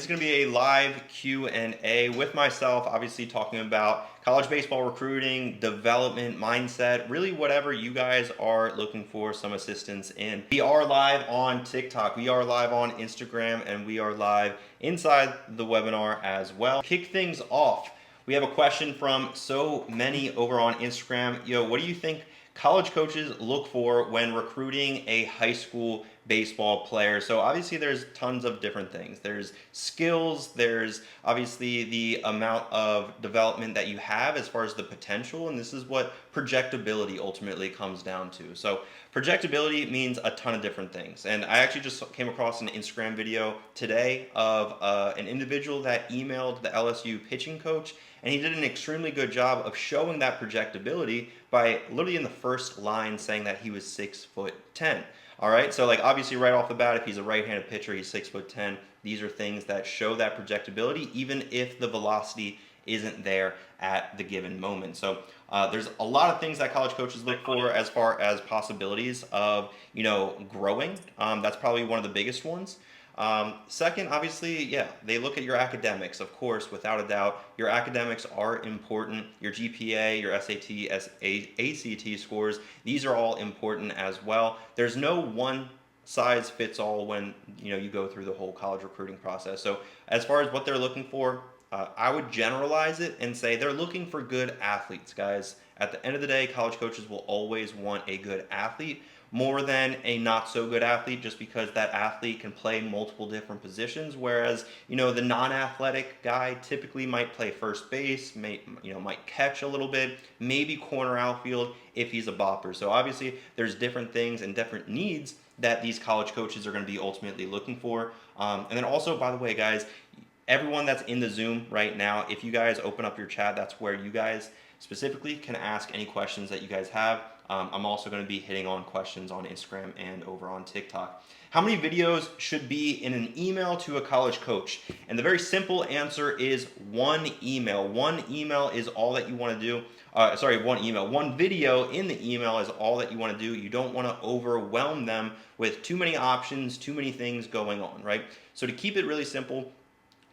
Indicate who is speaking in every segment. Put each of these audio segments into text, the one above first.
Speaker 1: This is going to be a live Q&A with myself, obviously talking about college baseball recruiting, development, mindset, really whatever you guys are looking for some assistance in. We are live on TikTok, we are live on Instagram, and we are live inside the webinar as well. Kick things off. We have a question from so many over on Instagram. Yo, what do you think college coaches look for when recruiting a high school baseball player? So obviously there's tons of different things. There's skills, there's obviously the amount of development that you have as far as the potential, and this is what projectability ultimately comes down to. So projectability means a ton of different things. And I actually just came across an Instagram video today of an individual that emailed the LSU pitching coach, and he did an extremely good job of showing that projectability by literally in the first line saying that he was 6'10". All right, so like obviously right off the bat, if he's a right-handed pitcher, he's 6'10". These are things that show that projectability, even if the velocity isn't there at the given moment. So there's a lot of things that college coaches look for as far as possibilities of growing. That's probably one of the biggest ones. Second, obviously, yeah, they look at your academics, of course, without a doubt. Your academics are important. Your GPA, your SAT, ACT scores, these are all important as well. There's no one size fits all when you go through the whole college recruiting process. So as far as what they're looking for, I would generalize it and say they're looking for good athletes, guys. At the end of the day, college coaches will always want a good athlete more than a not so good athlete, just because that athlete can play multiple different positions, whereas the non-athletic guy typically might play first base, might catch a little bit, maybe corner outfield if he's a bopper. So obviously there's different things and different needs that these college coaches are going to be ultimately looking for. And then also, by the way, guys, everyone that's in the Zoom right now, if you guys open up your chat, that's where you guys specifically can ask any questions that you guys have. I'm also going to be hitting on questions on Instagram and over on TikTok. How many videos should be in an email to a college coach? And the very simple answer is one email. One email is all that you want to do. One email. One video in the email is all that you want to do. You don't want to overwhelm them with too many options, too many things going on, right? So to keep it really simple,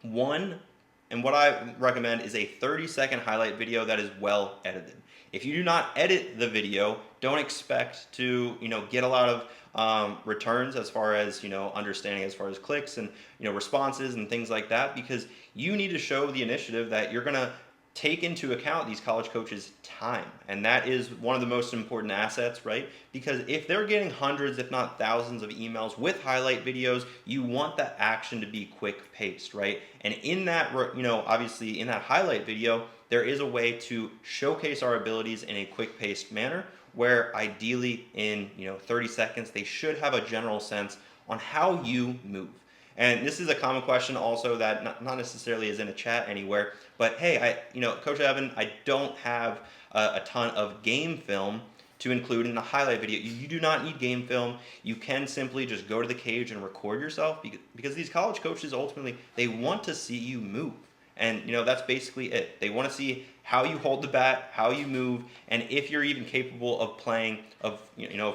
Speaker 1: and what I recommend is a 30-second highlight video that is well edited. If you do not edit the video, don't expect to get a lot of returns as far as understanding as far as clicks and responses and things like that, because you need to show the initiative that you're going to take into account these college coaches' time. And that is one of the most important assets, right? Because if they're getting hundreds, if not thousands of emails with highlight videos, you want that action to be quick paced, right? And in that, obviously in that highlight video, there is a way to showcase our abilities in a quick paced manner, where ideally in 30 seconds, they should have a general sense on how you move. And this is a common question also that not necessarily is in a chat anywhere, but hey, Coach Evan, I don't have a ton of game film to include in the highlight video. You do not need game film. You can simply just go to the cage and record yourself, because these college coaches ultimately, they want to see you move. And that's basically it. They want to see how you hold the bat, how you move, and if you're even capable of playing of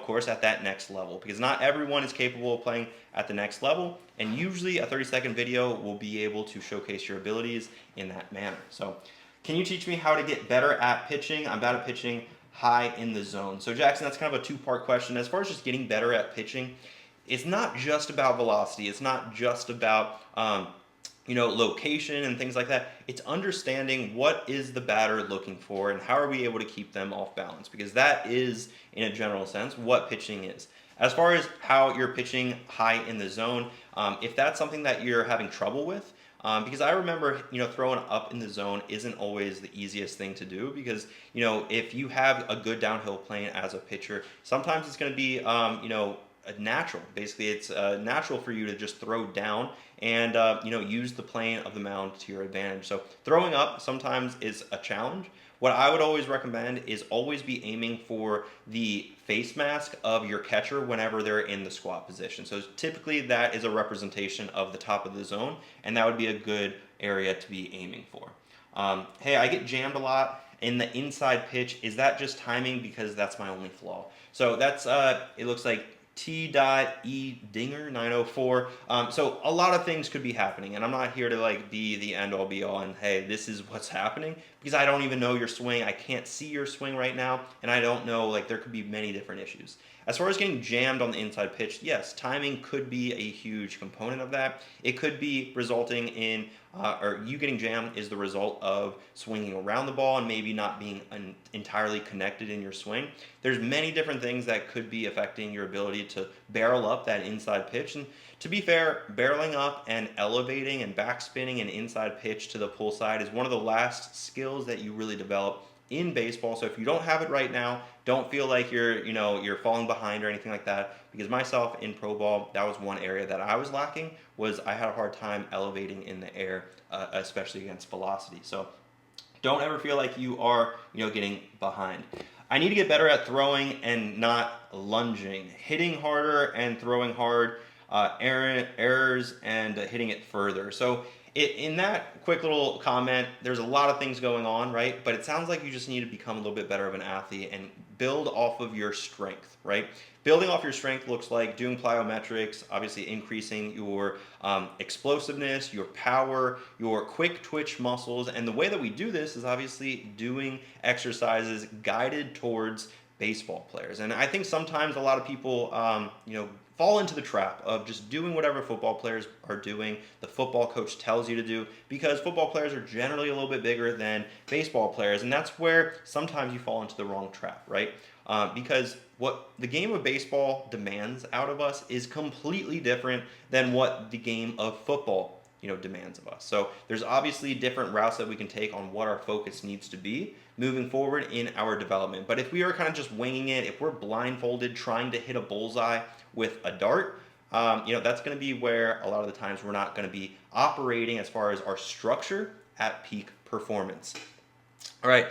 Speaker 1: course at that next level, because not everyone is capable of playing at the next level, and usually a 30-second video will be able to showcase your abilities in that manner. So, can you teach me how to get better at pitching? I'm bad at pitching high in the zone. So Jackson, that's kind of a two-part question. As far as just getting better at pitching, it's not just about velocity. It's not just about location and things like that. It's understanding what is the batter looking for and how are we able to keep them off balance, because that is, in a general sense, what pitching is. As far as how you're pitching high in the zone, if that's something that you're having trouble with, because I remember, throwing up in the zone isn't always the easiest thing to do, because, if you have a good downhill plane as a pitcher, sometimes it's going to be, natural. Basically, it's natural for you to just throw down and use the plane of the mound to your advantage. So throwing up sometimes is a challenge. What I would always recommend is always be aiming for the face mask of your catcher whenever they're in the squat position. So typically that is a representation of the top of the zone, and that would be a good area to be aiming for. Hey, I get jammed a lot in the inside pitch. Is that just timing? Because that's my only flaw. So that's it looks like T.E. Dinger 904. So a lot of things could be happening, and I'm not here to like be the end all be all and hey, this is what's happening because I don't even know your swing. I can't see your swing right now, and I don't know, like, there could be many different issues. As far as getting jammed on the inside pitch, yes, timing could be a huge component of that. It could be resulting in, or you getting jammed is the result of swinging around the ball and maybe not being entirely connected in your swing. There's many different things that could be affecting your ability to barrel up that inside pitch. And to be fair, barreling up and elevating and backspinning an inside pitch to the pull side is one of the last skills that you really develop in baseball. So if you don't have it right now, don't feel like you're falling behind or anything like that. Because myself in pro ball, that was one area that I was lacking. Was I had a hard time elevating in the air, especially against velocity. So don't ever feel like you are getting behind. I need to get better at throwing and not lunging, hitting harder and throwing hard, errors and hitting it further. So in that quick little comment, there's a lot of things going on, right? But it sounds like you just need to become a little bit better of an athlete and build off of your strength, right? Building off your strength looks like doing plyometrics, obviously increasing your explosiveness, your power, your quick twitch muscles. And the way that we do this is obviously doing exercises guided towards baseball players. And I think sometimes a lot of people, fall into the trap of just doing whatever football players are doing, the football coach tells you to do, because football players are generally a little bit bigger than baseball players. And that's where sometimes you fall into the wrong trap, right? Because what the game of baseball demands out of us is completely different than what the game of football demands of us. So there's obviously different routes that we can take on what our focus needs to be moving forward in our development. But if we are kind of just winging it, if we're blindfolded trying to hit a bullseye with a dart, that's going to be where a lot of the times we're not going to be operating as far as our structure at peak performance. All right,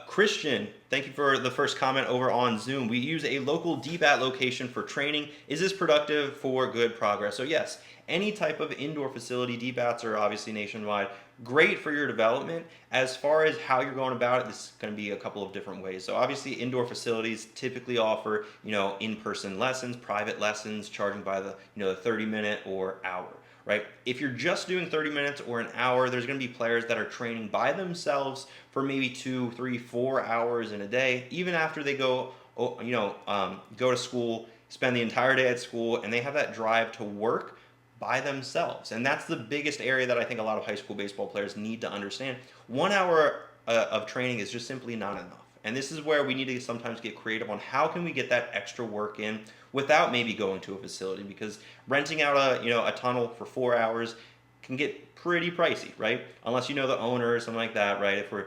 Speaker 1: Christian, thank you for the first comment over on Zoom. We use a local DBAT location for training. Is this productive for good progress? So yes, any type of indoor facility, DBATs are obviously nationwide, great for your development. As far as how you're going about it, this is going to be a couple of different ways. So obviously indoor facilities typically offer, in-person lessons, private lessons, charging by the 30-minute or hour. Right? If you're just doing 30 minutes or an hour, there's going to be players that are training by themselves for maybe 2, 3, 4 hours in a day, even after they go to school, spend the entire day at school, and they have that drive to work by themselves. And that's the biggest area that I think a lot of high school baseball players need to understand. 1 hour of training is just simply not enough. And this is where we need to sometimes get creative on how can we get that extra work in without maybe going to a facility, because renting out a tunnel for 4 hours can get pretty pricey, right? Unless you know the owner or something like that, right? If we're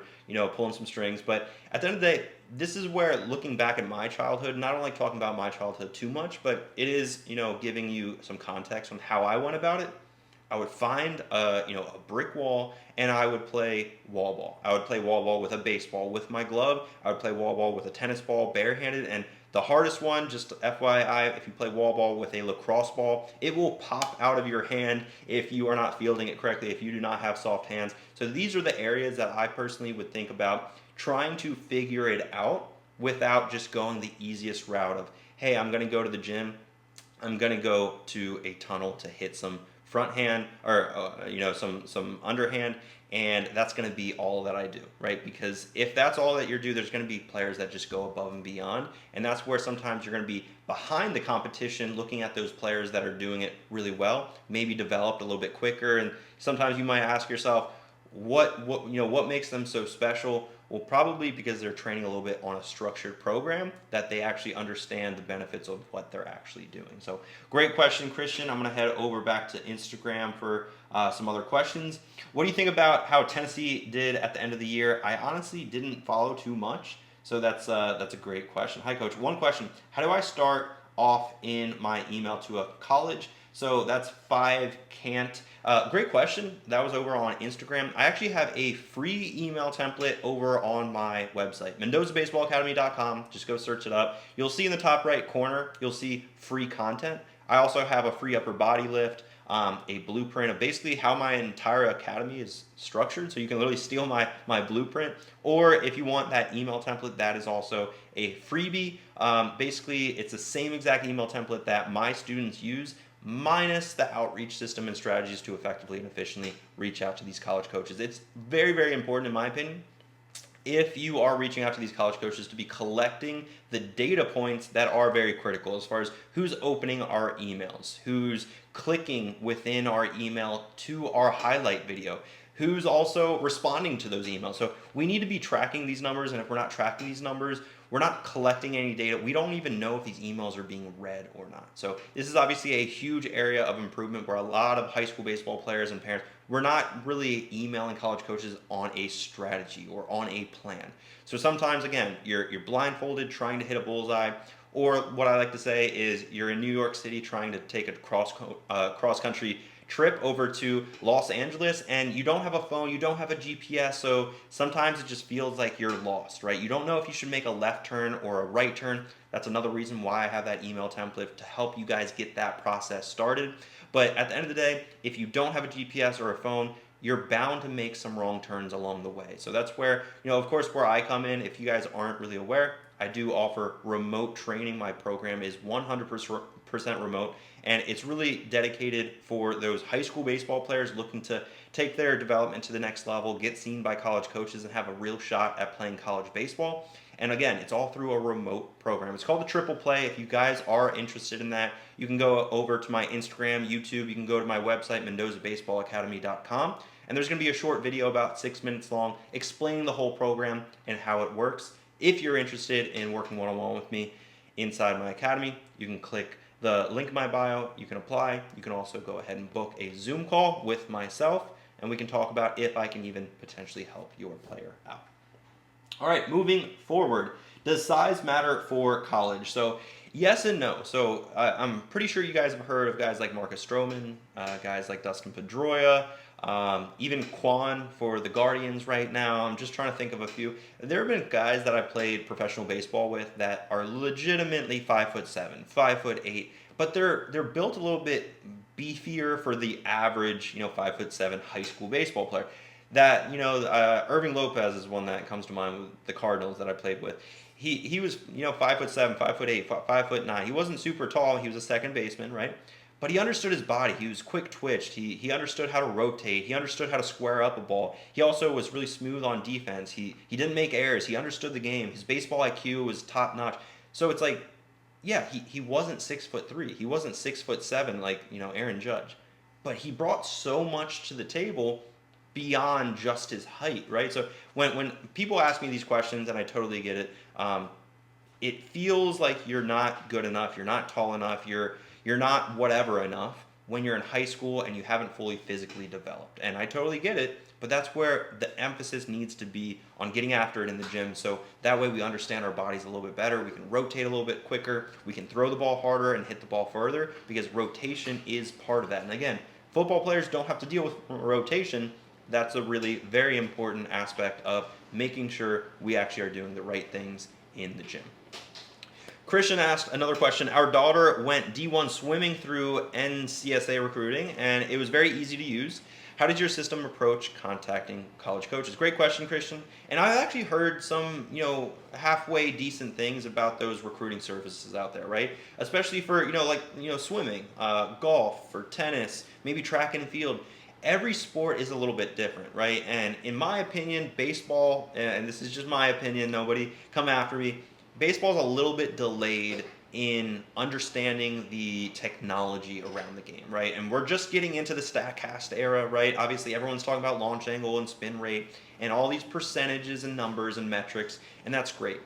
Speaker 1: pulling some strings. But at the end of the day, this is where, looking back at my childhood, and I don't like talking about my childhood too much, but it is giving you some context on how I went about it. I would find a brick wall and I would play wall ball. I would play wall ball with a baseball with my glove. I would play wall ball with a tennis ball barehanded. And the hardest one, just FYI, if you play wall ball with a lacrosse ball, it will pop out of your hand if you are not fielding it correctly, if you do not have soft hands. So these are the areas that I personally would think about trying to figure it out without just going the easiest route of, hey, I'm going to go to the gym. I'm going to go to a tunnel to hit some front hand or some underhand, and that's going to be all that I do, right? Because if that's all that you do, there's going to be players that just go above and beyond, and that's where sometimes you're going to be behind the competition, looking at those players that are doing it really well, maybe developed a little bit quicker. And sometimes you might ask yourself, what makes them so special? Well, probably because they're training a little bit on a structured program that they actually understand the benefits of what they're actually doing. So great question, Christian. I'm going to head over back to Instagram for some other questions. What do you think about how Tennessee did at the end of the year? I honestly didn't follow too much, so that's a great question. Hi, Coach. One question. How do I start off in my email to a college? So that's 5 can't. Great question. That was over on Instagram. I actually have a free email template over on my website, MendozABaseballAcademy.com. Just go search it up. You'll see in the top right corner, you'll see free content. I also have a free upper body lift, a blueprint of basically how my entire academy is structured. So you can literally steal my blueprint. Or if you want that email template, that is also a freebie. Basically, it's the same exact email template that my students use, minus the outreach system and strategies to effectively and efficiently reach out to these college coaches. It's very, very important, in my opinion, if you are reaching out to these college coaches, to be collecting the data points that are very critical as far as who's opening our emails, who's clicking within our email to our highlight video, who's also responding to those emails. So we need to be tracking these numbers, and if we're not tracking these numbers, we're not collecting any data. We don't even know if these emails are being read or not. So this is obviously a huge area of improvement where a lot of high school baseball players and parents, we're not really emailing college coaches on a strategy or on a plan. So sometimes, again, you're blindfolded trying to hit a bullseye, or what I like to say is you're in New York City trying to take a cross country trip over to Los Angeles, and you don't have a phone, you don't have a GPS, so sometimes it just feels like you're lost, right? You don't know if you should make a left turn or a right turn. That's another reason why I have that email template, to help you guys get that process started. But at the end of the day, if you don't have a GPS or a phone, you're bound to make some wrong turns along the way. So that's where, of course, where I come in. If you guys aren't really aware, I do offer remote training. My program is 100% remote, and it's really dedicated for those high school baseball players looking to take their development to the next level, get seen by college coaches, and have a real shot at playing college baseball. And again, it's all through a remote program. It's called the Triple Play. If you guys are interested in that, you can go over to my Instagram, YouTube. You can go to my website, MendozABaseballAcademy.com. And there's going to be a short video about 6 minutes long explaining the whole program and how it works. If you're interested in working one-on-one with me inside my academy, you can click the link in my bio. You can apply. You can also go ahead and book a Zoom call with myself, and we can talk about if I can even potentially help your player out. All right, moving forward. Does size matter for college? So yes and no. So I'm pretty sure you guys have heard of guys like Marcus Stroman, guys like Dustin Pedroia, even Quan for the Guardians right now. I'm just trying to think of a few. There have been guys that I played professional baseball with that are legitimately 5'7", 5'8", but they're built a little bit beefier for the average, 5'7" high school baseball player. That, Irving Lopez is one that comes to mind with the Cardinals that I played with. He was, 5'7", 5'8", 5'9". He wasn't super tall. He was a second baseman, right? But he understood his body. He was quick twitched. He understood how to rotate. He understood how to square up a ball. He also was really smooth on defense. He didn't make errors. He understood the game. His baseball IQ was top notch. So it's like, yeah, he wasn't 6'3". He wasn't 6'7" like, Aaron Judge. But he brought so much to the table beyond just his height, right? So when people ask me these questions, and I totally get it, it feels like you're not good enough, you're not tall enough, you're not whatever enough when you're in high school and you haven't fully physically developed. And I totally get it, but that's where the emphasis needs to be on getting after it in the gym, so that way we understand our bodies a little bit better, we can rotate a little bit quicker, we can throw the ball harder and hit the ball further, because rotation is part of that. And again, football players don't have to deal with rotation. That's a really very important aspect of making sure we actually are doing the right things in the gym. Christian asked another question. Our daughter went D1 swimming through NCSA recruiting, and it was very easy to use. How did your system approach contacting college coaches? Great question, Christian. And I've actually heard some, halfway decent things about those recruiting services out there, right? Especially for, swimming, golf, for tennis, maybe track and field. Every sport is a little bit different, right? And in my opinion, baseball, and this is just my opinion, nobody come after me, baseball's a little bit delayed in understanding the technology around the game, right? And we're just getting into the StatCast era, right? Obviously, everyone's talking about launch angle and spin rate and all these percentages and numbers and metrics, and that's great.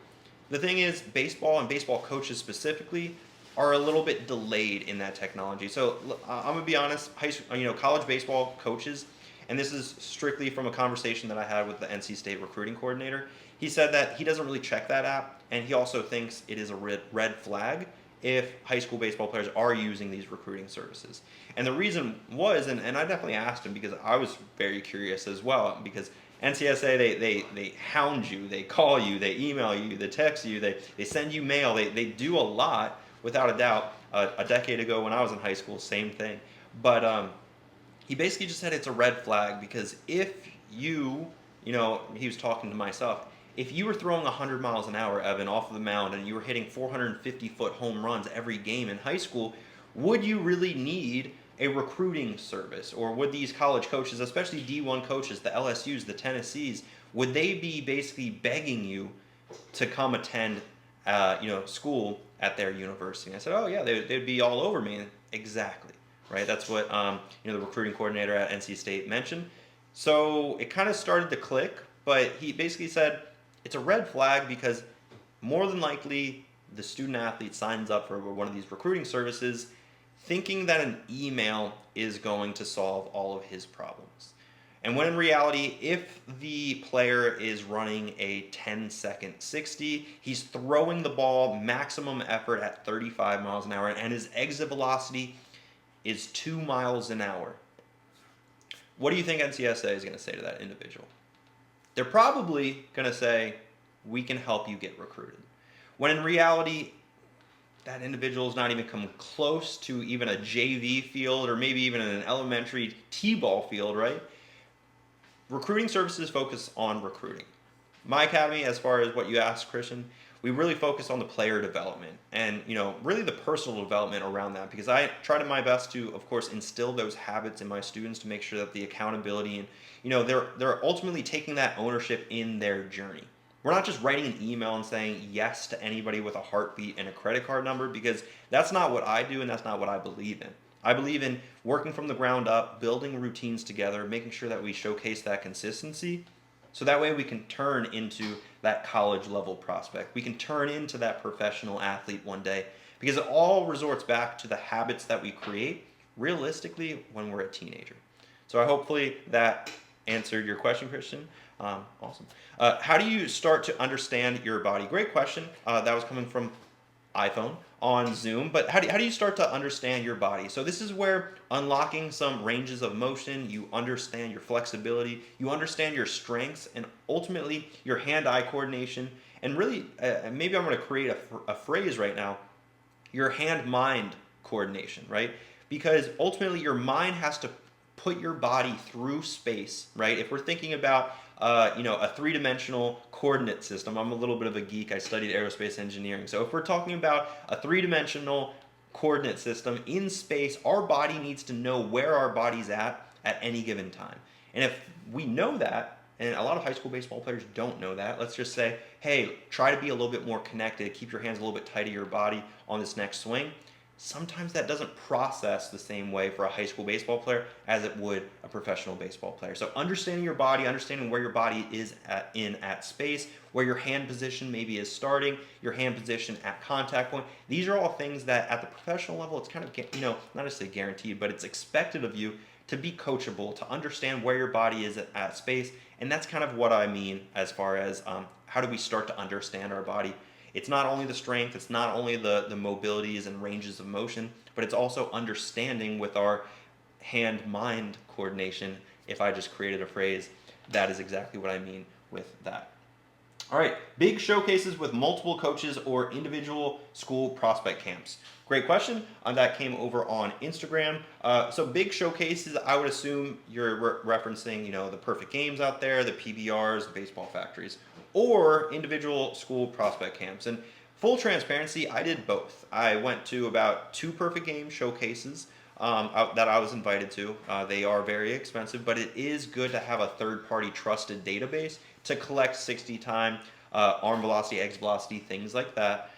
Speaker 1: The thing is, baseball and baseball coaches specifically are a little bit delayed in that technology. So I'm gonna be honest, college baseball coaches, and this is strictly from a conversation that I had with the NC State recruiting coordinator. He said that he doesn't really check that app, and he also thinks it is a red flag if high school baseball players are using these recruiting services. And the reason was, and I definitely asked him because I was very curious as well, because NCSA, they hound you, they call you, they email you, they text you, they send you mail, they do a lot. Without a doubt, a decade ago when I was in high school, same thing. But he basically just said it's a red flag because if he was talking to myself, if you were throwing 100 miles an hour, Evan, off of the mound and you were hitting 450-foot home runs every game in high school, would you really need a recruiting service? Or would these college coaches, especially D1 coaches, the LSUs, the Tennessees, would they be basically begging you to come attend school at their university? And I said, oh yeah, they'd be all over me. Exactly, right? That's what the recruiting coordinator at NC State mentioned. So it kind of started to click, but he basically said it's a red flag because more than likely the student athlete signs up for one of these recruiting services thinking that an email is going to solve all of his problems. And when in reality, if the player is running a 10-second 60, he's throwing the ball maximum effort at 35 miles an hour, and his exit velocity is 2 miles an hour. What do you think NCSA is going to say to that individual? They're probably going to say, we can help you get recruited. When in reality, that individual is not even come close to even a JV field or maybe even an elementary T-ball field, right? Recruiting services focus on recruiting. My academy, as far as what you asked, Christian, we really focus on the player development and really the personal development around that, because I try to my best to, of course, instill those habits in my students to make sure that the accountability and they're ultimately taking that ownership in their journey. We're not just writing an email and saying yes to anybody with a heartbeat and a credit card number, because that's not what I do and that's not what I believe in. I believe in working from the ground up, building routines together, making sure that we showcase that consistency, so that way we can turn into that college level prospect. We can turn into that professional athlete one day, because it all resorts back to the habits that we create realistically when we're a teenager. So hopefully that answered your question, Christian. Awesome. How do you start to understand your body? Great question. That was coming from iPhone on Zoom, but how do you start to understand your body? So this is where unlocking some ranges of motion, you understand your flexibility, you understand your strengths, and ultimately your hand-eye coordination. And really, maybe I'm going to create a phrase right now, your hand-mind coordination, right? Because ultimately your mind has to put your body through space, right? If we're thinking about a three-dimensional coordinate system, I'm a little bit of a geek. I studied aerospace engineering. So if we're talking about a three-dimensional coordinate system in space, our body needs to know where our body's at any given time. And if we know that, and a lot of high school baseball players don't know that, let's just say, hey, try to be a little bit more connected, keep your hands a little bit tight to your body on this next swing. Sometimes that doesn't process the same way for a high school baseball player as it would a professional baseball player. So understanding your body, understanding where your body is at space, where your hand position maybe is starting, your hand position at contact point. These are all things that at the professional level, it's kind of, not necessarily guaranteed, but it's expected of you to be coachable, to understand where your body is at space. And that's kind of what I mean as far as how do we start to understand our body. It's not only the strength, it's not only the mobilities and ranges of motion, but it's also understanding with our hand-mind coordination. If I just created a phrase, that is exactly what I mean with that. All right, big showcases with multiple coaches or individual school prospect camps. Great question. That came over on Instagram. So big showcases, I would assume you're referencing, the perfect games out there, the PBRs, the baseball factories, or individual school prospect camps. And full transparency, I did both. I went to about 2 perfect game showcases that I was invited to. They are very expensive, but it is good to have a third-party trusted database to collect 60-time arm velocity, exit velocity, things like that.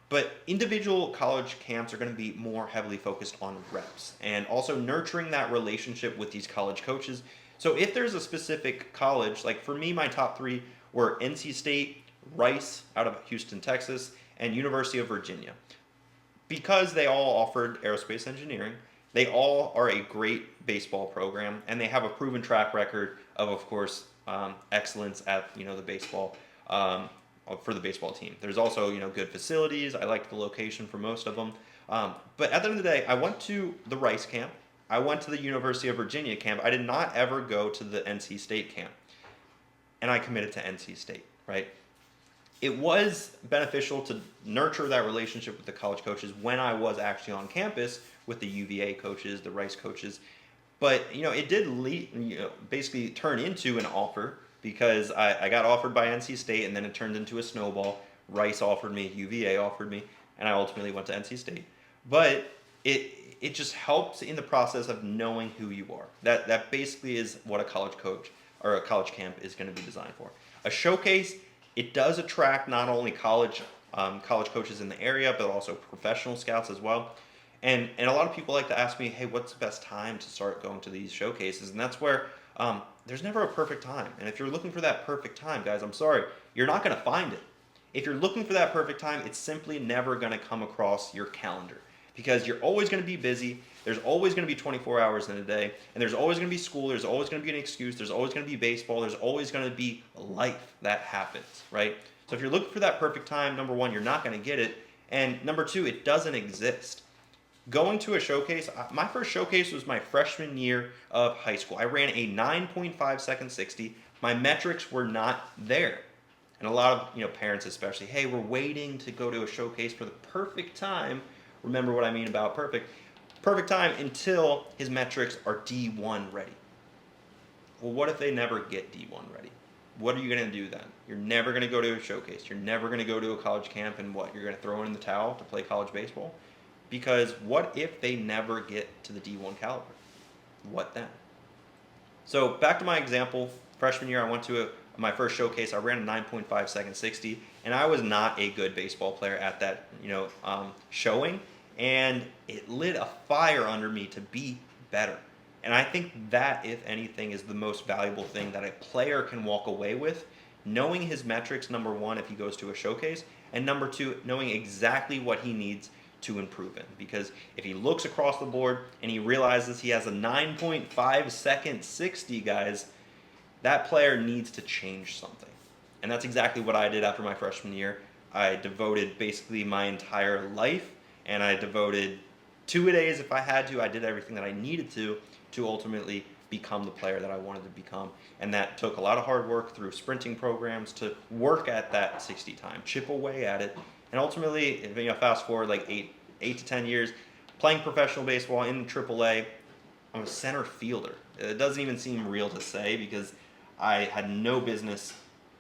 Speaker 1: But individual college camps are going to be more heavily focused on reps and also nurturing that relationship with these college coaches. So if there's a specific college, like for me, my top 3 were NC State, Rice out of Houston, Texas, and University of Virginia. Because they all offered aerospace engineering, they all are a great baseball program, and they have a proven track record of course, excellence at the baseball for the baseball team. There's also good facilities. I liked the location for most of them. But at the end of the day, I went to the Rice camp. I went to the University of Virginia camp. I did not ever go to the NC State camp. And I committed to NC State, right? it was beneficial to nurture that relationship with the college coaches when I was actually on campus with the UVA coaches, the Rice coaches. But it did lead, basically turn into an offer because I got offered by NC State, and then it turned into a snowball. Rice offered me, UVA offered me, and I ultimately went to NC State. But it just helps in the process of knowing who you are. That basically is what a college coach or a college camp is going to be designed for. A showcase, it does attract not only college coaches in the area, but also professional scouts as well. And a lot of people like to ask me, hey, what's the best time to start going to these showcases? And that's where there's never a perfect time. And if you're looking for that perfect time, guys, I'm sorry, you're not going to find it. If you're looking for that perfect time, it's simply never going to come across your calendar because you're always going to be busy. There's always going to be 24 hours in a day, and there's always going to be school. There's always going to be an excuse. There's always going to be baseball. There's always going to be life that happens, right? So if you're looking for that perfect time, number one, you're not going to get it. And number two, it doesn't exist. Going to a showcase, my first showcase was my freshman year of high school. I ran a 9.5 second 60. My metrics were not there. And a lot of parents especially, hey, we're waiting to go to a showcase for the perfect time. Remember what I mean about perfect. Perfect time until his metrics are D1 ready. Well, what if they never get D1 ready? What are you going to do then? You're never going to go to a showcase. You're never going to go to a college camp, and what? You're going to throw in the towel to play college baseball? Because what if they never get to the D1 caliber? What then? So back to my example, freshman year I went to my first showcase. I ran a 9.5 second 60, and I was not a good baseball player at that showing, and it lit a fire under me to be better. And I think that, if anything, is the most valuable thing that a player can walk away with, knowing his metrics, number one, if he goes to a showcase, and number two, knowing exactly what he needs to improve in. Because if he looks across the board and he realizes he has a 9.5 second 60, guys, that player needs to change something. And that's exactly what I did after my freshman year. I devoted basically my entire life, and I devoted 2 days if I had to. I did everything that I needed to ultimately become the player that I wanted to become. And that took a lot of hard work through sprinting programs to work at that 60 time, chip away at it. And ultimately, fast forward like 8 to 10 years, playing professional baseball in AAA, I'm a center fielder. It doesn't even seem real to say because I had no business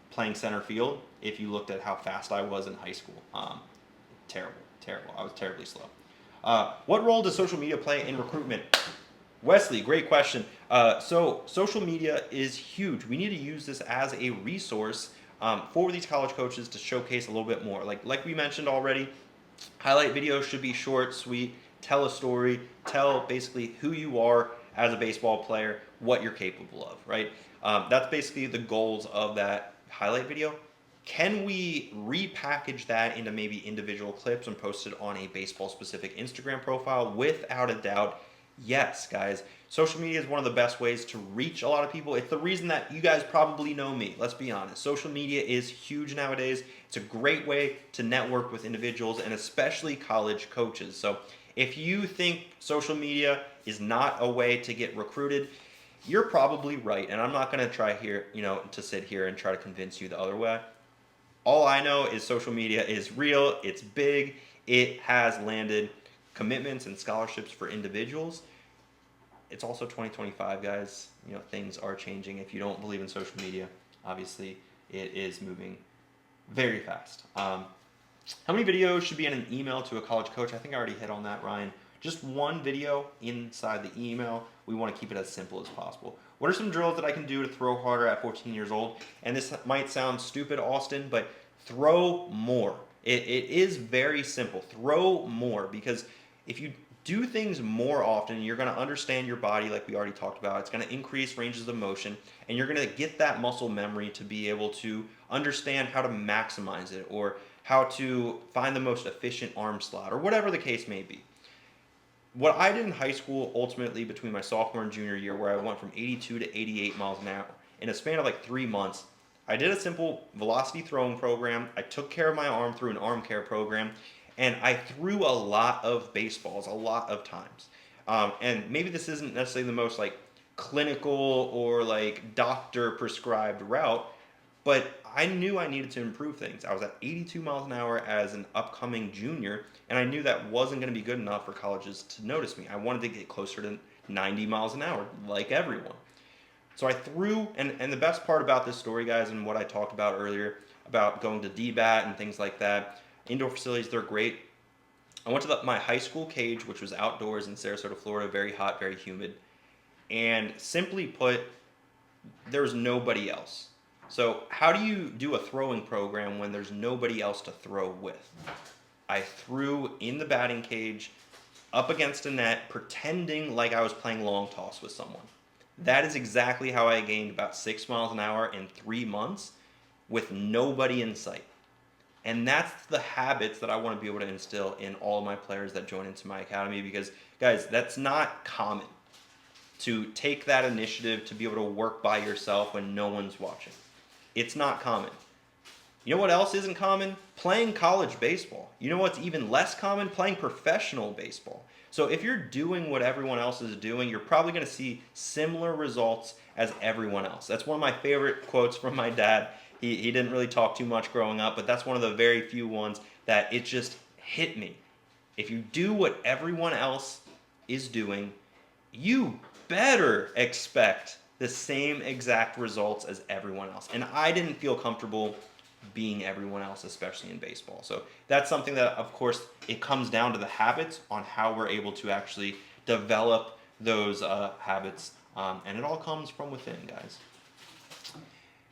Speaker 1: playing center field if you looked at how fast I was in high school. Terrible. I was terribly slow. What role does social media play in recruitment? Wesley, great question. So social media is huge. We need to use this as a resource for these college coaches to showcase a little bit more. Like we mentioned already, highlight videos should be short, sweet, tell a story, tell basically who you are as a baseball player, what you're capable of, right? That's basically the goals of that highlight video. Can we repackage that into maybe individual clips and post it on a baseball-specific Instagram profile? Without a doubt, yes, guys. Social media is one of the best ways to reach a lot of people. It's the reason that you guys probably know me. Let's be honest. Social media is huge nowadays. It's a great way to network with individuals and especially college coaches. So if you think social media is not a way to get recruited, you're probably right. And I'm not going to try here, to sit here and try to convince you the other way. All I know is social media is real. It's big. It has landed commitments and scholarships for individuals. It's also 2025, guys. Things are changing. If you don't believe in social media, obviously it is moving very fast. How many videos should be in an email to a college coach? I think I already hit on that, Ryan. Just one video inside the email. We want to keep it as simple as possible. What are some drills that I can do to throw harder at 14 years old? And this might sound stupid, Austin, but throw more. It is very simple. Throw more, because if you do things more often, you're going to understand your body like we already talked about. It's going to increase ranges of motion, and you're going to get that muscle memory to be able to understand how to maximize it or how to find the most efficient arm slot or whatever the case may be. What I did in high school, ultimately between my sophomore and junior year, where I went from 82 to 88 miles an hour in a span of like 3 months, I did a simple velocity throwing program. I took care of my arm through an arm care program, and I threw a lot of baseballs, a lot of times. And maybe this isn't necessarily the most like clinical or like doctor prescribed route, But I knew I needed to improve things. I was at 82 miles an hour as an upcoming junior, and I knew that wasn't going to be good enough for colleges to notice me. I wanted to get closer to 90 miles an hour, like everyone. So I threw, and the best part about this story, guys, and what I talked about earlier about going to DBAT and things like that, indoor facilities, they're great. I went to my high school cage, which was outdoors in Sarasota, Florida, very hot, very humid. And simply put, there's nobody else. So how do you do a throwing program when there's nobody else to throw with? I threw in the batting cage up against a net, pretending like I was playing long toss with someone. That is exactly how I gained about 6 miles an hour in 3 months with nobody in sight. And that's the habits that I want to be able to instill in all of my players that join into my academy, because, guys, that's not common to take that initiative to be able to work by yourself when no one's watching. It's not common. You know what else isn't common? Playing college baseball. You know what's even less common? Playing professional baseball. So if you're doing what everyone else is doing, you're probably going to see similar results as everyone else. That's one of my favorite quotes from my dad. He didn't really talk too much growing up, but that's one of the very few ones that it just hit me. If you do what everyone else is doing, you better expect the same exact results as everyone else. And I didn't feel comfortable being everyone else, especially in baseball. So that's something that, of course, it comes down to the habits on how we're able to actually develop those habits. And it all comes from within, guys.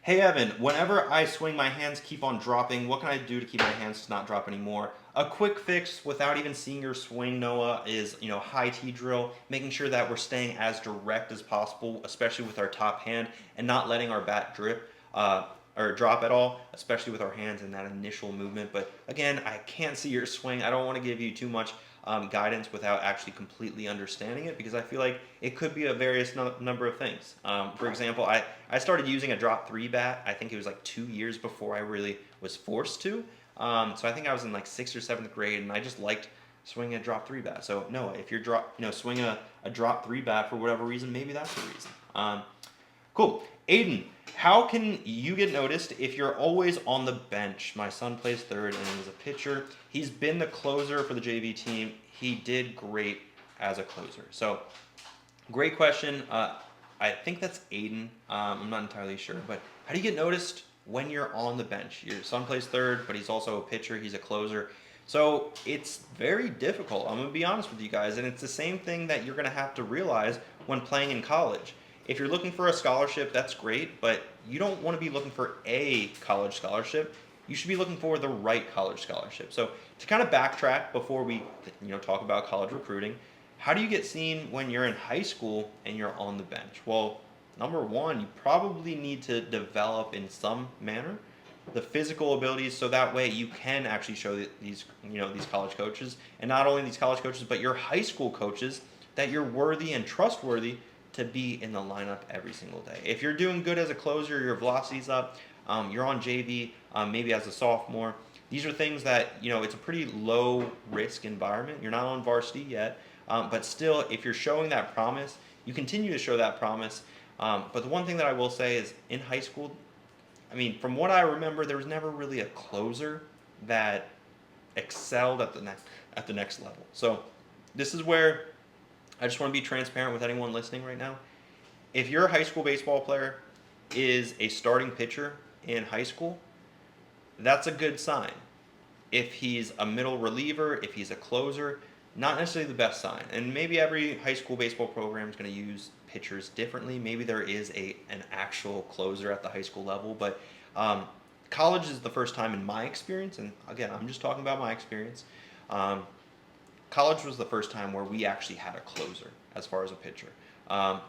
Speaker 1: Hey Evan, whenever I swing, my hands keep on dropping. What can I do to keep my hands to not drop anymore? A quick fix without even seeing your swing, Noah, is high T drill, making sure that we're staying as direct as possible, especially with our top hand, and not letting our bat drip or drop at all, especially with our hands in that initial movement. But again, I can't see your swing. I don't want to give you too much guidance without actually completely understanding it, because I feel like it could be a various number of things. For example, I started using a drop 3 bat. I think it was like 2 years before I really was forced to. So I think I was in like 6th or 7th grade, and I just liked swinging a drop 3 bat. So no, if you're swinging a drop 3 bat for whatever reason, maybe that's the reason. Cool. Aiden, how can you get noticed if you're always on the bench? My son plays third and is a pitcher. He's been the closer for the JV team. He did great as a closer. So, great question. I think that's Aiden. I'm not entirely sure. But how do you get noticed when you're on the bench? Your son plays third, but he's also a pitcher. He's a closer. So it's very difficult. I'm going to be honest with you guys. And it's the same thing that you're going to have to realize when playing in college. If you're looking for a scholarship, that's great, but you don't want to be looking for a college scholarship. You should be looking for the right college scholarship. So to kind of backtrack before we talk about college recruiting, how do you get seen when you're in high school and you're on the bench? Well, number one, you probably need to develop in some manner the physical abilities, so that way you can actually show these college coaches, and not only these college coaches, but your high school coaches, that you're worthy and trustworthy to be in the lineup every single day. If you're doing good as a closer, your velocity's up, you're on JV, maybe as a sophomore. These are things that, it's a pretty low risk environment. You're not on varsity yet, but still, if you're showing that promise, you continue to show that promise. But the one thing that I will say is in high school, from what I remember, there was never really a closer that excelled at the next level. So this is where I just want to be transparent with anyone listening right now. If your high school baseball player is a starting pitcher in high school, that's a good sign. If he's a middle reliever, if he's a closer, not necessarily the best sign. And maybe every high school baseball program is going to use pitchers differently. Maybe there is an actual closer at the high school level, but college is the first time in my experience, and again, I'm just talking about my experience. College was the first time where we actually had a closer as far as a pitcher.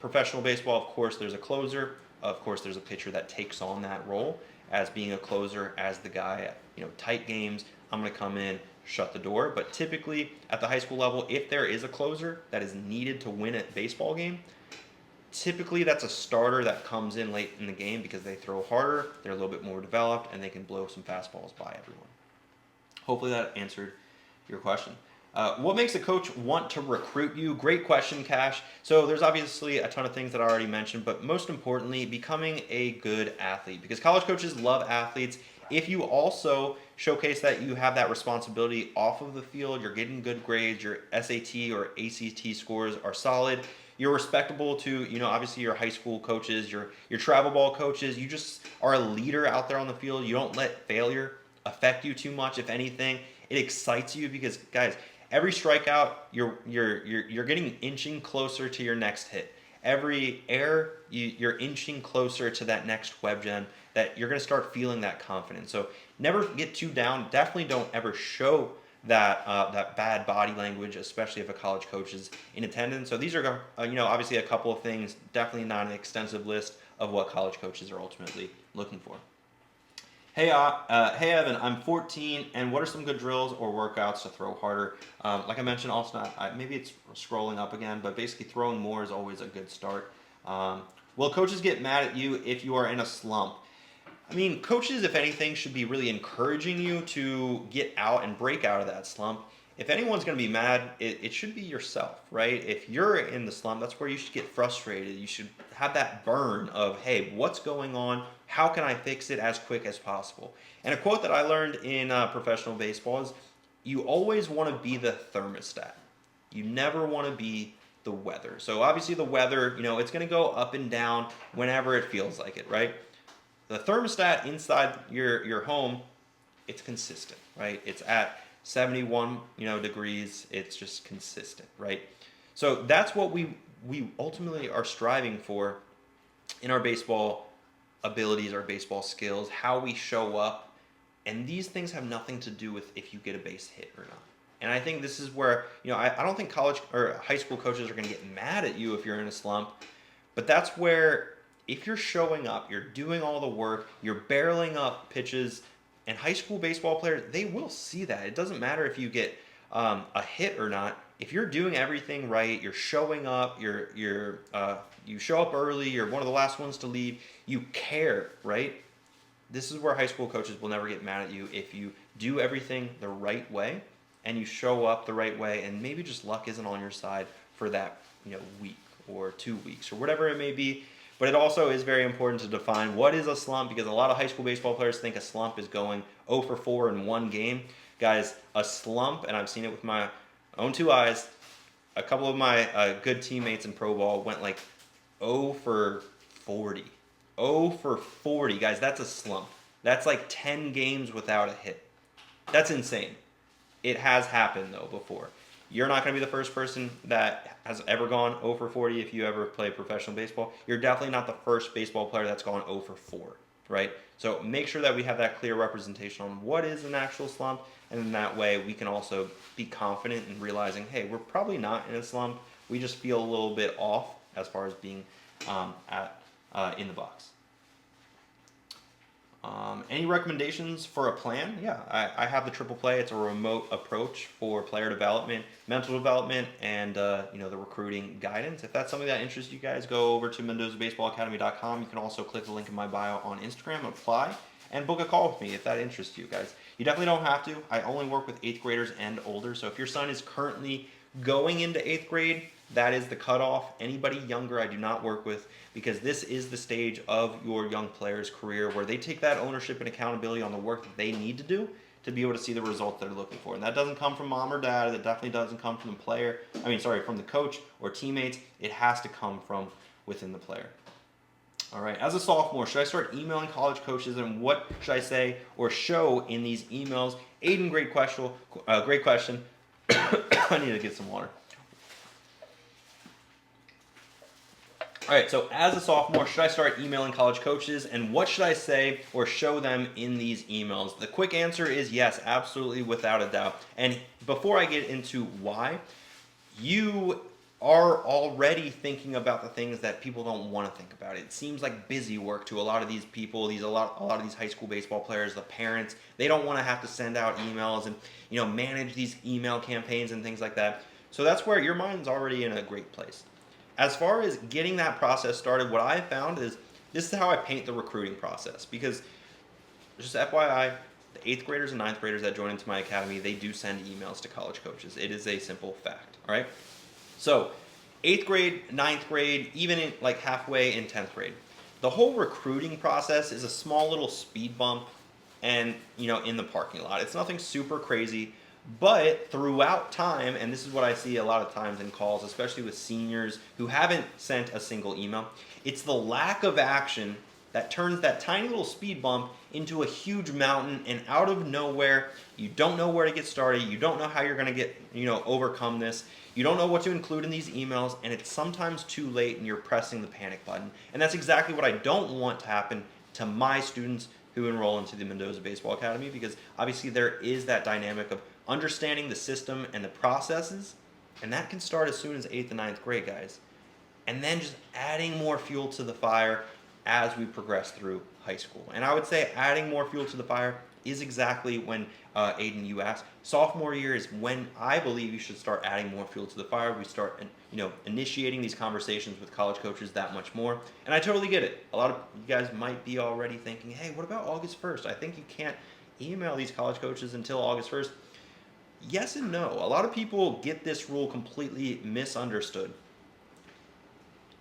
Speaker 1: Professional baseball, of course, there's a closer. Of course, there's a pitcher that takes on that role as being a closer, as the guy at tight games. I'm going to come in, shut the door. But typically at the high school level, if there is a closer that is needed to win a baseball game, typically that's a starter that comes in late in the game because they throw harder, they're a little bit more developed, and they can blow some fastballs by everyone. Hopefully that answered your question. What makes a coach want to recruit you? Great question, Cash. So there's obviously a ton of things that I already mentioned, but most importantly, becoming a good athlete. Because college coaches love athletes. If you also showcase that you have that responsibility off of the field, you're getting good grades, your SAT or ACT scores are solid, you're respectable to, obviously your high school coaches, your travel ball coaches, you just are a leader out there on the field. You don't let failure affect you too much. If anything, it excites you because, guys, every strikeout, you're getting inching closer to your next hit. Every error, you're inching closer to that next web gem that you're going to start feeling that confidence. So never get too down. Definitely don't ever show that bad body language, especially if a college coach is in attendance. So these are obviously a couple of things. Definitely not an extensive list of what college coaches are ultimately looking for. Hey Evan, I'm 14, and what are some good drills or workouts to throw harder? Like I mentioned, also maybe it's scrolling up again, but basically throwing more is always a good start. Will coaches get mad at you if you are in a slump? I mean, coaches, if anything, should be really encouraging you to get out and break out of that slump. If anyone's going to be mad, it should be yourself, right? If you're in the slump, that's where you should get frustrated. You should have that burn of, hey, what's going on? How can I fix it as quick as possible? And a quote that I learned in professional baseball is, you always want to be the thermostat. You never want to be the weather. So obviously the weather, it's going to go up and down whenever it feels like it, right? The thermostat inside your home, it's consistent, right? It's at 71 degrees. It's just consistent, right? So that's what we ultimately are striving for in our baseball abilities, our baseball skills, how we show up. And these things have nothing to do with if you get a base hit or not. And I think this is where, I don't think college or high school coaches are going to get mad at you if you're in a slump, but that's where, if you're showing up, you're doing all the work, you're barreling up pitches, and high school baseball players, they will see that. It doesn't matter if you get a hit or not. If you're doing everything right, you're showing up, you show up early, you're one of the last ones to leave, you care, right? This is where high school coaches will never get mad at you if you do everything the right way and you show up the right way, and maybe just luck isn't on your side for that week or 2 weeks or whatever it may be. But it also is very important to define what is a slump, because a lot of high school baseball players think a slump is going 0 for 4 in one game. Guys, a slump, and I've seen it with my own two eyes, a couple of my good teammates in pro ball went like 0 for 40. 0 for 40, guys, that's a slump. That's like 10 games without a hit. That's insane. It has happened, though, before. You're not going to be the first person that has ever gone 0 for 40 if you ever play professional baseball. You're definitely not the first baseball player that's gone 0 for 4, right? So make sure that we have that clear representation on what is an actual slump, and in that way we can also be confident in realizing, hey, we're probably not in a slump. We just feel a little bit off as far as being in the box. Any recommendations for a plan? Yeah, I have the Triple Play. It's a remote approach for player development, mental development, and the recruiting guidance. If that's something that interests you guys, go over to MendozABaseballAcademy.com. You can also click the link in my bio on Instagram, apply, and book a call with me if that interests you guys. You definitely don't have to. I only work with 8th graders and older. So if your son is currently going into 8th grade, that is the cutoff. Anybody younger I do not work with, because this is the stage of your young player's career where they take that ownership and accountability on the work that they need to do to be able to see the results they're looking for. And that doesn't come from mom or dad. That definitely doesn't come from from the coach or teammates. It has to come from within the player. All right, as a sophomore, should I start emailing college coaches, and what should I say or show in these emails? Aiden, great question. I need to get some water. All right, so as a sophomore, should I start emailing college coaches, and what should I say or show them in these emails? The quick answer is yes, absolutely, without a doubt. And before I get into why, you are already thinking about the things that people don't want to think about. It seems like busy work to a lot of these people, a lot of these high school baseball players, the parents. They don't want to have to send out emails and manage these email campaigns and things like that. So that's where your mind's already in a great place. As far as getting that process started, what I found is this is how I paint the recruiting process. Because, just FYI, the 8th graders and 9th graders that join into my academy, they do send emails to college coaches. It is a simple fact, all right? So 8th grade, 9th grade, even in like halfway in 10th grade. The whole recruiting process is a small little speed bump and in the parking lot. It's nothing super crazy, but throughout time, and this is what I see a lot of times in calls, especially with seniors who haven't sent a single email, it's the lack of action that turns that tiny little speed bump into a huge mountain, and out of nowhere, you don't know where to get started, you don't know how you're going to overcome this, you don't know what to include in these emails, and it's sometimes too late and you're pressing the panic button. And that's exactly what I don't want to happen to my students who enroll into the Mendoza Baseball Academy, because obviously there is that dynamic of understanding the system and the processes, and that can start as soon as 8th and 9th grade, guys. And then just adding more fuel to the fire as we progress through high school. And I would say adding more fuel to the fire is exactly when, Aiden, you asked. Sophomore year is when I believe you should start adding more fuel to the fire. We start, initiating these conversations with college coaches that much more. And I totally get it. A lot of you guys might be already thinking, hey, what about August 1st? I think you can't email these college coaches until August 1st. Yes and no. A lot of people get this rule completely misunderstood.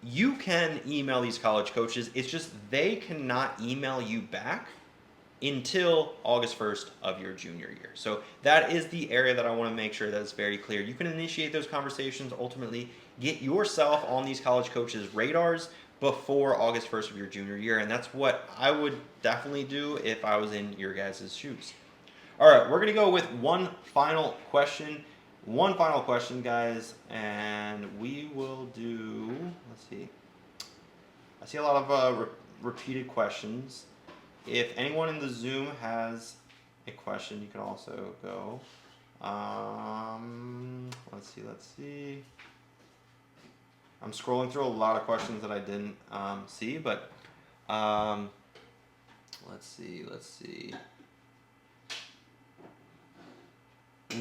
Speaker 1: You can email these college coaches. It's just they cannot email you back until August 1st of your junior year. So that is the area that I want to make sure that is very clear. You can initiate those conversations, ultimately get yourself on these college coaches' radars before August 1st of your junior year, and that's what I would definitely do if I was in your guys' shoes. All right, we're going to go with one final question. One final question, guys, and we will do, let's see. I see a lot of repeated questions. If anyone in the Zoom has a question, you can also go. Let's see. I'm scrolling through a lot of questions that I didn't see, but let's see.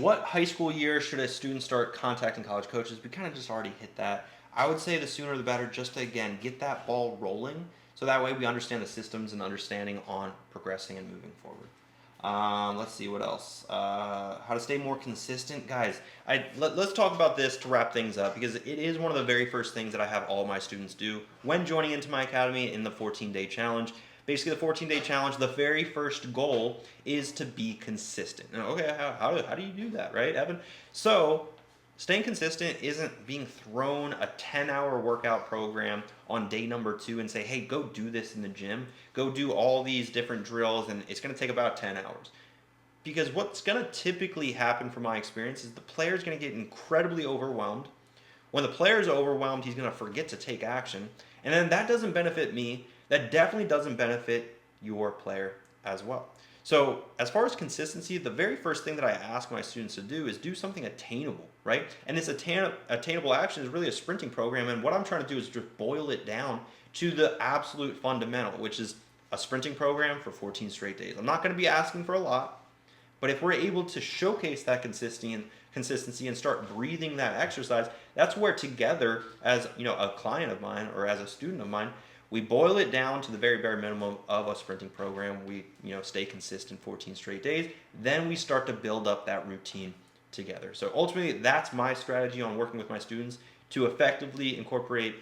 Speaker 1: What high school year should a student start contacting college coaches? We kind of just already hit that. I would say the sooner the better, just to, again, get that ball rolling, so that way we understand the systems and understanding on progressing and moving forward. Let's see, what else? How to stay more consistent. Guys, let's talk about this to wrap things up, because it is one of the very first things that I have all my students do when joining into my academy in the 14-day challenge. Basically, the 14-day challenge, the very first goal is to be consistent. Now, okay, how do you do that, right, Evan? So staying consistent isn't being thrown a 10-hour workout program on day number 2 and say, hey, go do this in the gym. Go do all these different drills, and it's going to take about 10 hours. Because what's going to typically happen from my experience is the player's going to get incredibly overwhelmed. When the player's overwhelmed, he's going to forget to take action. And then that doesn't benefit me. That definitely doesn't benefit your player as well. So as far as consistency, the very first thing that I ask my students to do is do something attainable, right? And this attainable action is really a sprinting program, and what I'm trying to do is just boil it down to the absolute fundamental, which is a sprinting program for 14 straight days. I'm not going to be asking for a lot, but if we're able to showcase that consistency and start breathing that exercise, that's where together, as a client of mine or as a student of mine, we boil it down to the very bare minimum of a sprinting program. We stay consistent 14 straight days. Then we start to build up that routine together. So ultimately, that's my strategy on working with my students to effectively incorporate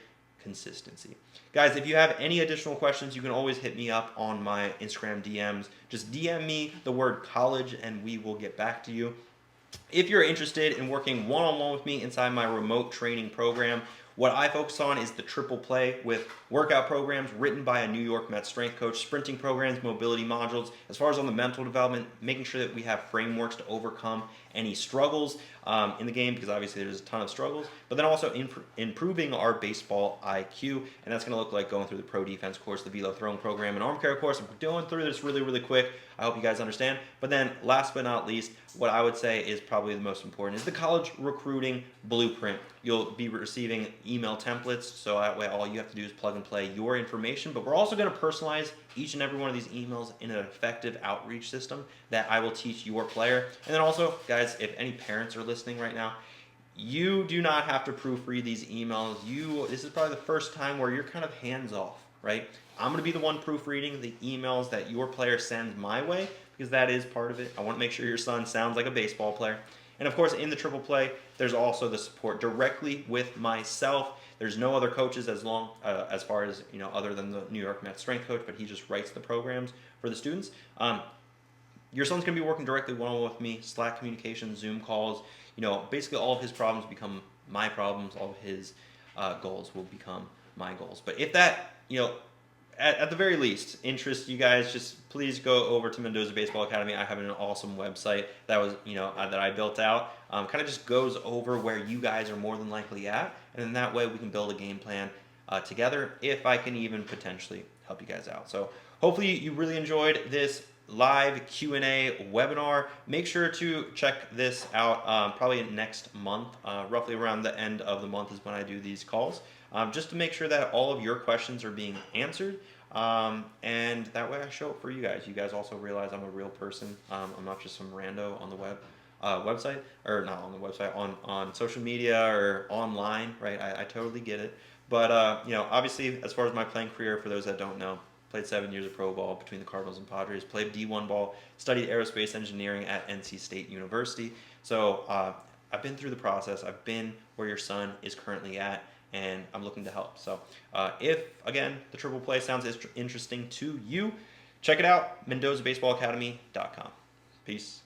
Speaker 1: consistency. Guys, if you have any additional questions, you can always hit me up on my Instagram DMs. Just DM me the word college and we will get back to you. If you're interested in working one-on-one with me inside my remote training program, what I focus on is the triple play with workout programs written by a New York Mets strength coach, sprinting programs, mobility modules. As far as on the mental development, making sure that we have frameworks to overcome any struggles in the game, because obviously there's a ton of struggles, but then also improving our baseball IQ, and that's going to look like going through the pro defense course, the velo throwing program, and arm care course. I'm going through this really, really quick. I hope you guys understand. But then last but not least, what I would say is probably the most important is the college recruiting blueprint. You'll be receiving email templates, so that way all you have to do is plug and play your information, but we're also going to personalize each and every one of these emails in an effective outreach system that I will teach your player. And then also, guys, if any parents are listening right now, you do not have to proofread these emails. This is probably the first time where you're kind of hands off, right? I'm going to be the one proofreading the emails that your player sends my way, because that is part of it. I want to make sure your son sounds like a baseball player. And of course, in the triple play, there's also the support directly with myself. There's no other coaches as far as, other than the New York Mets strength coach, but he just writes the programs for the students. Your son's going to be working directly one-on-one with me, Slack communication, Zoom calls. Basically all of his problems become my problems. All of his goals will become my goals. But if that, at the very least, interests you guys, just please go over to Mendoza Baseball Academy. I have an awesome website that was, that I built out. Kind of just goes over where you guys are more than likely at, and then that way we can build a game plan together. If I can even potentially help you guys out. So hopefully you really enjoyed this live Q&A webinar. Make sure to check this out probably next month. Roughly around the end of the month is when I do these calls, just to make sure that all of your questions are being answered. And that way I show up for you guys. You guys also realize I'm a real person. I'm not just some rando on the website, or not on the website, on social media or online, right? I totally get it. But, obviously, as far as my playing career, for those that don't know, played 7 years of pro ball between the Cardinals and Padres, played D1 ball, studied aerospace engineering at NC State University. So I've been through the process. I've been where your son is currently at, and I'm looking to help. So if, again, the triple play sounds interesting to you, check it out, MendozABaseballAcademy.com. Peace.